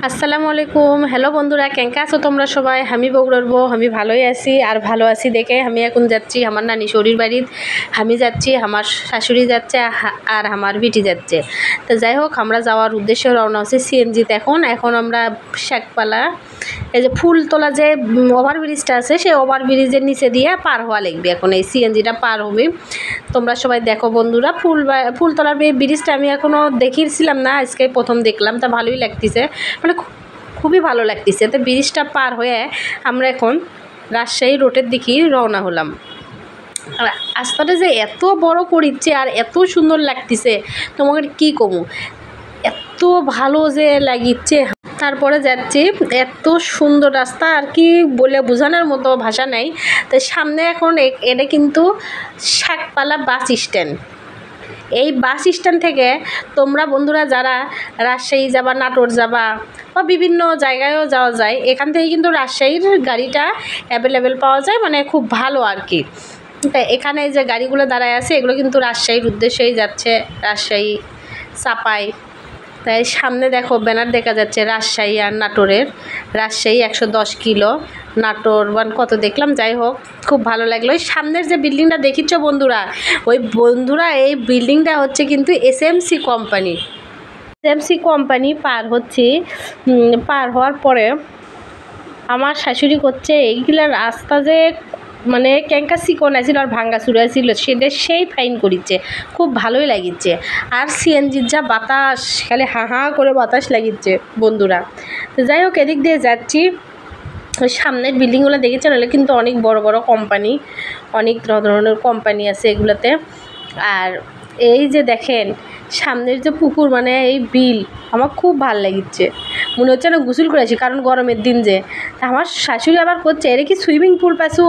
আসসালামু আলাইকুম। হ্যালো বন্ধুরা, কেঙ্কা আছো তোমরা সবাই? আমি বগুড়ার বউ, আমি ভালোই আছি। আর ভালো আছি দেখে আমি এখন যাচ্ছি আমার নানি শরীর বাড়ির। আমি যাচ্ছি, আমার শাশুড়ি যাচ্ছে, আর আমার বিটি যাচ্ছে। তো যাই হোক, আমরা যাওয়ার উদ্দেশ্যে রওনা হচ্ছে সিএনজিতে। এখন আমরা শেখপালা, এই যে ফুলতলা যে ওভারব্রিজটা আছে, সেই ওভারব্রিজের নিচে দিয়ে পার হওয়া লাগবে। এখন এই সিএনজিটা পার হবে। তোমরা সবাই দেখো বন্ধুরা, ফুলতলার ব্রিজটা আমি এখনও দেখিয়েছিলাম না, আজকে প্রথম দেখলাম। তা ভালোই লাগতেছে, মানে খুবই ভালো লাগতেছে। তো ব্রিজটা পার হয়ে আমরা এখন রাজশাহী রোডের দিকে রওনা হলাম। আর রাস্তাটা যে এত বড় করিচ্ছে আর এত সুন্দর লাগতেছে, তোমাকে কি কমু, এত ভালো যে লাগিচ্ছে। তারপরে যাচ্ছি, এত সুন্দর রাস্তা আর কি বলে বোঝানোর মতো ভাষা নাই। তো সামনে এখন এটা কিন্তু শেখপালা বাস স্ট্যান্ড। এই বাস স্ট্যান্ড থেকে তোমরা বন্ধুরা যারা রাজশাহী যাবা, নাটোর যাবা, বা বিভিন্ন জায়গায়ও যাওয়া যায়, এখান থেকে কিন্তু রাজশাহীর গাড়িটা অ্যাভেলেবেল পাওয়া যায়, মানে খুব ভালো আর কি। এখানে যে গাড়িগুলো দাঁড়ায় আছে, এগুলো কিন্তু রাজশাহীর উদ্দেশ্যেই যাচ্ছে, রাজশাহী চাপাই। তাই সামনে দেখো ব্যানার দেখা যাচ্ছে রাজশাহী আর নাটোরের। রাজশাহী 110 কিলো, নাটোর কত দেখলাম। যাই হোক, খুব ভালো লাগলো। ওই সামনের যে বিল্ডিংটা দেখিচ্ছ বন্ধুরা, এই বিল্ডিংটা হচ্ছে কিন্তু এসএমসি কোম্পানি। এসএমসি কোম্পানি পার হওয়ার পরে আমার শাশুড়ি করছে এইগুলা রাস্তা যে মানে ক্যাঙ্কা চিকন আছিল আর ভাঙ্গা চূড়া ছিল, সেটা সেই ফাইন করিচ্ছে, খুব ভালোই লাগিচ্ছে। আর সিএনজির যা বাতাস, খালি হা করে বাতাস লাগিচ্ছে বন্ধুরা। তো যাই হোক, এদিক দিয়ে যাচ্ছি। ওই সামনের বিল্ডিংগুলো দেখেছেন, হলে কিন্তু অনেক বড় বড় কোম্পানি, অনেক ধরনের কোম্পানি আছে এগুলোতে। আর এই যে দেখেন সামনের যে পুকুর, মানে এই বিল, আমার খুব ভাল লাগিচ্ছে। মনে হচ্ছে না গোসল করেছি, কারণ গরমের দিন যে। তা আমার শাশুড়ি আবার করছে, এর কি সুইমিং পুল পাইছো,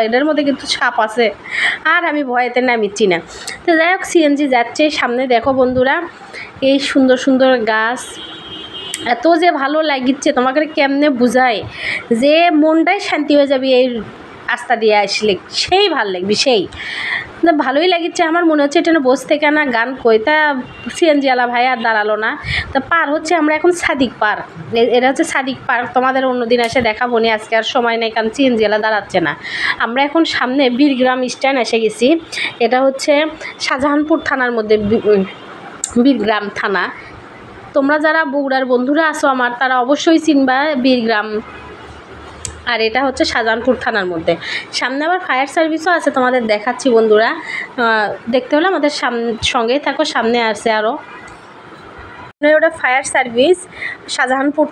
এটার মধ্যে কিন্তু সাপ আছে। আর আমি ভয়েতে নামিচ্ছি না। তো যাই হোক, সিএনজি যাচ্ছে। সামনে দেখো বন্ধুরা, এই সুন্দর সুন্দর গাছ, এত যে ভালো লাগিচ্ছে, তোমাকে কেমনে বুঝায় যে মনটাই শান্তি হয়ে যাবে এই রাস্তা দিয়ে আসলে, সেই ভাল লাগবে, সেই ভালোই লাগিচ্ছে। আমার মনে হচ্ছে এটা বসে থেকে না গান কইতা সিএনজিওয়ালা ভাই আর দাঁড়ালো না। তো পার হচ্ছে আমরা এখন সাদিক পার্ক। এটা হচ্ছে সাদিক পার্ক, তোমাদের অন্যদিন এসে দেখাবো নি, আজকে আর সময় নেই, কারণ সিএনজিওয়ালা দাঁড়াচ্ছে না। আমরা এখন সামনে বীরগ্রাম স্ট্যান্ড এসে গেছি। এটা হচ্ছে শাহজাহানপুর থানার মধ্যে, বীরগ্রাম থানা। তোমরা যারা বগুড়ার বন্ধুরা আছো আমার, তারা অবশ্যই চিনবা বীরগ্রাম। আর এটা হচ্ছে শাহজাহানপুর থানার মধ্যে। সামনে আবার ফায়ার সার্ভিসও আছে, তোমাদের দেখাচ্ছি বন্ধুরা। দেখতে হলে আমাদের সঙ্গেই থাকো, সামনে আছে আরও। ওটা ফায়ার সার্ভিস শাহজাহানপুর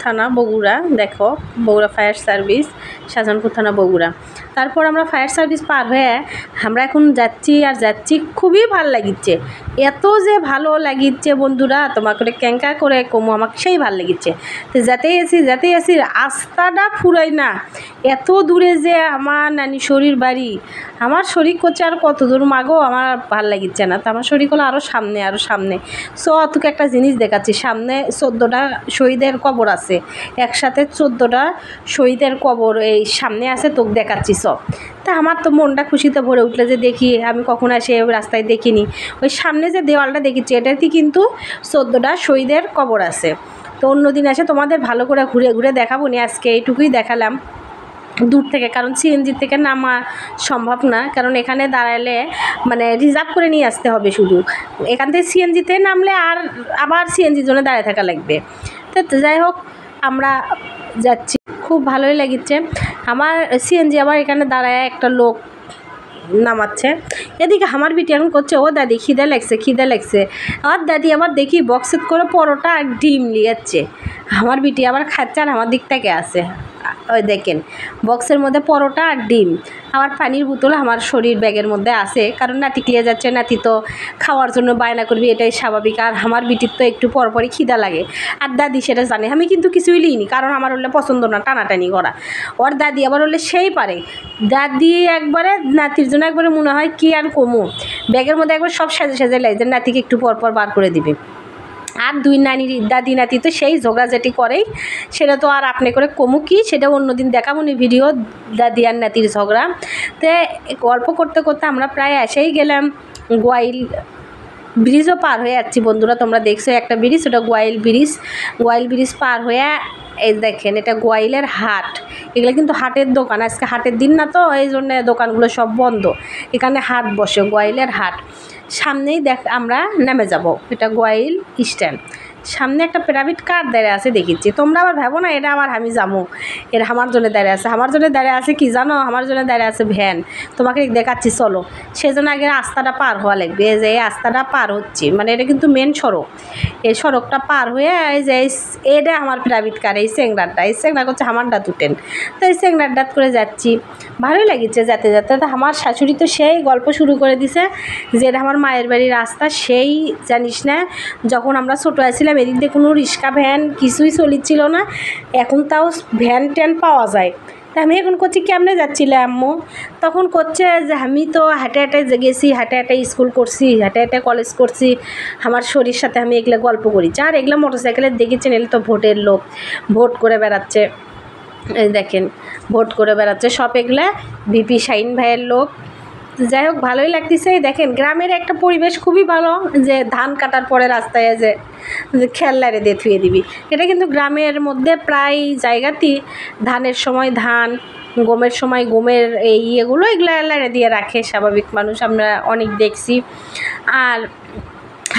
থানা বগুড়া। দেখো, বগুড়া ফায়ার সার্ভিস, শাহজাহানপুর থানা বগুড়া। তারপর আমরা ফায়ার সার্ভিস পার হয়ে আমরা এখন যাচ্ছি। খুবই ভালো লাগিচ্ছে, এত যে ভালো লাগিচ্ছে বন্ধুরা, তোমাকে ক্যাঙ্কা করে কমু, আমাকে সেই ভালো লাগিচ্ছে। তো যাতেই আছি রাস্তাটা ফুরাই না, এত দূরে যে আমার নানি শরীর বাড়ি। আমার শরীর করছে আর কত দূর মাগো, আমার ভাল লাগিচ্ছে না। তো আমার শরীর হলো আরও সামনে। তোকে একটা জিনিস দেখাচ্ছি। সামনে 14টা শহীদের কবর আছে, একসাথে 14টা শহীদের কবর এই সামনে আছে, তোকে দেখাচ্ছি সব। তা আমার তো মনটা খুশিতে ভরে উঠলে যে দেখি, আমি কখন আসে রাস্তায় দেখিনি। ওই সামনে যে দেওয়ালটা দেখেছি, এটাতে কিন্তু 14টা শহীদের কবর আছে। তো অন্যদিন আসে তোমাদের ভালো করে ঘুরে দেখাবো নি, আজকে এইটুকুই দেখালাম দূর থেকে, কারণ সিএনজি থেকে নামা সম্ভব না, কারণ এখানে দাঁড়ালে মানে রিজার্ভ করে নিয়ে আসতে হবে শুধু। এখান থেকে সিএনজিতে নামলে আর আবার সিএনজির জন্য দাঁড়িয়ে থাকা লাগবে। তো যাই হোক, আমরা যাচ্ছি, খুব ভালোই লাগিচ্ছে আমার। সিএনজি আবার এখানে দাঁড়ায় একটা লোক নামাচ্ছে। এদিকে আমার বিটি এখন করছে, ও দাদি খিদে লাগছে। আর দাদি আবার দেখি বক্সেট করে পরোটা আর ডিম লিয়াচ্ছে। আমার বিটি আবার খাচ্ছে আর আমার দিক থেকে আছে। ওই দেখেন, বক্সের মধ্যে পরোটা আর ডিম, আমার পানির বোতল আমার শরীর ব্যাগের মধ্যে আছে, কারণ নাতি ক্লিয়ে যাচ্ছে, নাতি তো খাওয়ার জন্য বায়না করবি, এটাই স্বাভাবিক। আর আমার বিটির তো একটু পরপরই খিদা লাগে। আর দাদি সেটা জানে, আমি কিন্তু কিছুই লিইনি, কারণ আমার হলে পছন্দ না টানাটানি করা। ওর দাদি আবার হলে সেই পারে, দাদি একবারে নাতির জন্য একবারে মনে হয় কি আর কমু, ব্যাগের মধ্যে একবার সব সাজে লাই যে নাতিকে একটু পরপর বার করে দিবে। আর দুই দাদি নাতি তো সেই ঝগড়াঝাটি করেই, সেটা তো আর আপনি করে কমু কি, সেটা অন্যদিন দেখাবো নি ভিডিও, দাদি আর নাতির ঝগড়া। তো গল্প করতে করতে আমরা প্রায় এসেই গেলাম গোয়াইল ব্রিজও পার হয়ে যাচ্ছি বন্ধুরা, তোমরা দেখছো একটা ব্রিজ, ওটা গোয়াইল ব্রিজ পার হয়ে এই দেখেন এটা গোয়াইলের হাট। এগুলো কিন্তু হাটের দোকান, আজকে হাটের দিন না তো এই জন্য দোকানগুলো সব বন্ধ। এখানে হাট বসে, গোয়াইলের হাট। সামনেই আমরা নেমে যাব, এটা গোয়াইল স্ট্যান্ড। সামনে একটা প্রাইভেট কার দাঁড়িয়ে আছে দেখিচ্ছি, তোমরা আবার ভাবো না এটা আবার আমি যাবো, এটা আমার জন্য দাঁড়িয়ে আছে। আমার জন্য দাঁড়িয়ে আছে কি জানো, আমার জন্য দাঁড়িয়ে আছে ভ্যান, তোমাকে দেখাচ্ছি চলো। সেই জন্য আগে রাস্তাটা পার হওয়া লাগবে, এই যে এই রাস্তাটা পার হচ্ছি, মানে এটা কিন্তু মেন সড়ক। এই সড়কটা পার হয়ে এই যে এটা আমার প্রাইভেট কার, এই চেংড়া করছে আমারটা তুটেন, তো এই চেংড়ার করে যাচ্ছি। ভালোই লাগিচ্ছে যেতে যেতে। তো আমার শাশুড়ি তো সেই গল্প শুরু করে দিছে যে এটা আমার মায়ের বাড়ির রাস্তা। সেই জানিস না যখন আমরা ছোটো আছিলাম এদিক দিয়ে কোনো রিক্সা ভ্যান কিছুই চলিচ্ছিল না, এখন তাও ভ্যান ট্যান পাওয়া যায়। তা আমি এখন করছি কেমনে যাচ্ছিলে আম্মু, তখন করছে যে আমি তো হাঁটে হাঁটে গেছি, হাঁটে হাঁটে স্কুল করছি, হাঁটে হাঁটে কলেজ করছি, আমার শরীর সাথে আমি এগুলো গল্প করেছি। আর এগুলো মোটরসাইকেলে দেখেছেন, এগুলো তো ভোটের লোক, ভোট করে বেড়াচ্ছে। এই দেখেন ভোট করে বেড়াচ্ছে সব, এগুলা ভিপি শাহিন ভাইয়ের লোক। যাই হোক ভালোই লাগতেছে। দেখেন গ্রামের একটা পরিবেশ খুবই ভালো, যে ধান কাটার পরে রাস্তায় যে খেলনারে দিয়ে থুয়ে দিবি, এটা কিন্তু গ্রামের মধ্যে প্রায় জায়গাতেই ধানের সময় ধান, গমের সময় গমের এই এগুলো এগুলা দিয়ে রাখে স্বাভাবিক মানুষ, আমরা অনেক দেখছি। আর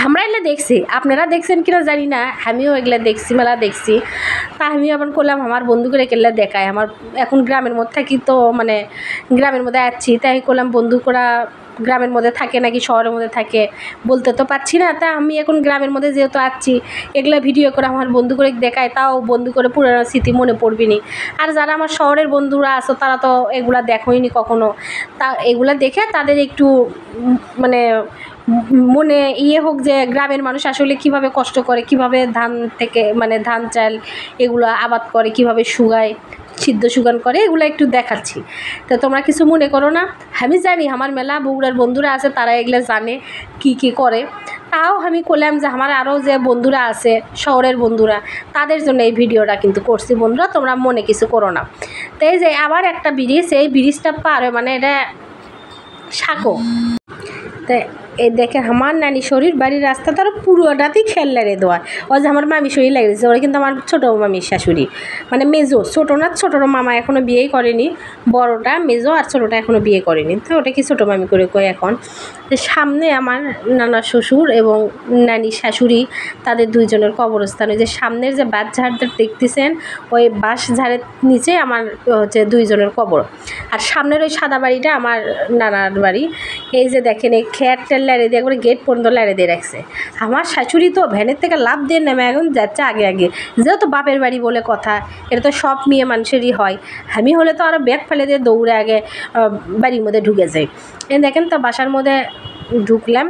আমরা এগুলো দেখছি, আপনারা দেখছেন কিনা জানি না, আমিও এগুলো দেখছি, মেলা দেখছি। তা আমি আবার করলাম আমার বন্ধু করে এগুলো দেখায়। আমার এখন গ্রামের মধ্যে থাকি তো, মানে গ্রামের মধ্যে আছি, তাই করলাম বন্ধু করা গ্রামের মধ্যে থাকে নাকি শহরের মধ্যে থাকে বলতে তো পারছি না। তা আমি এখন গ্রামের মধ্যে যেহেতু আছি, এগুলো ভিডিও করে আমার বন্ধু করে দেখায়, তাও বন্ধু করে পুরোনো স্মৃতি মনে পড়বি নি। আর যারা আমার শহরের বন্ধুরা আছো তারা তো এগুলা দেখোইনি কখনো, তা এগুলা দেখে তাদের একটু মানে মনে হোক যে গ্রামের মানুষ আসলে কিভাবে কষ্ট করে, কিভাবে ধান থেকে মানে ধান চাল এগুলো আবাদ করে, কিভাবে শুকায়, সিদ্ধ শুকান করে, এগুলো একটু দেখাচ্ছি। তো তোমরা কিছু মনে করো না, আমি জানি আমার মেলা বগুড়ার বন্ধুরা আছে, তারা এগুলো জানে কি করে। তাও আমি করলাম যে আমার আরও যে বন্ধুরা আছে শহরের বন্ধুরা, তাদের জন্য এই ভিডিওটা কিন্তু করছি বন্ধুরা, তোমরা মনে কিছু করো না। তো এই যে আবার একটা ব্রিজ, এই ব্রিজটা পার মানে এটা সাঁকো। তো এই দেখে আমার নানি শরীর বাড়ির রাস্তা তার পুরোটাতেই খেলনারে দেওয়া। ও যে আমার মামি শরীর লেগেছে, ওরা কিন্তু আমার ছোটো মামির শাশুড়ি, মানে মেজো, ছোটো না, ছোটোর মামা এখনও বিয়েই করেনি, বড়োটা মেজো আর ছোটোটা এখনও বিয়ে করেনি, তো ওটা কি ছোটো মামি করে কয় এখন। তো সামনে আমার নানা শ্বশুর এবং নানি শাশুড়ি, তাদের দুইজনের কবরস্থান। ওই যে সামনের যে বাঁশ ঝাড়টা দেখতেছেন, ওই বাঁশ ঝাড়ের নিচে আমার হচ্ছে দুইজনের কবর। আর সামনের ওই সাদা বাড়িটা আমার নানার বাড়ি। এই যে দেখেন এই খেয়ারটার লাড়ে দিয়ে একবারে গেট পর্যন্ত লাড়ে দিয়ে রাখছে। আমার শাশুড়ি তো ভ্যানের থেকে লাভ দিয়ে নেমে এখন যাচ্ছে আগে, যেহেতু বাপের বাড়ি বলে কথা, এটা তো সব মেয়ে মানুষেরই হয়। আমি হলে তো আরও ব্যাগ ফেলে দিয়ে দৌড়ে আগে বাড়ির মধ্যে ঢুকে যাই। দেখেন তো বাসার মধ্যে ঢুকলাম,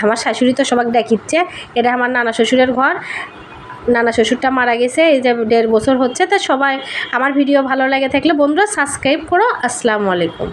আমার শাশুড়ি তো সবাই দেখিচ্ছে। এটা আমার নানা শ্বশুরের ঘর, নানা শ্বশুরটা মারা গেছে এই যে 1.5 বছর হচ্ছে। তো সবাই আমার ভিডিও ভালো লাগে থাকলে বন্ধুরা সাবস্ক্রাইব করো। আসসালামু আলাইকুম।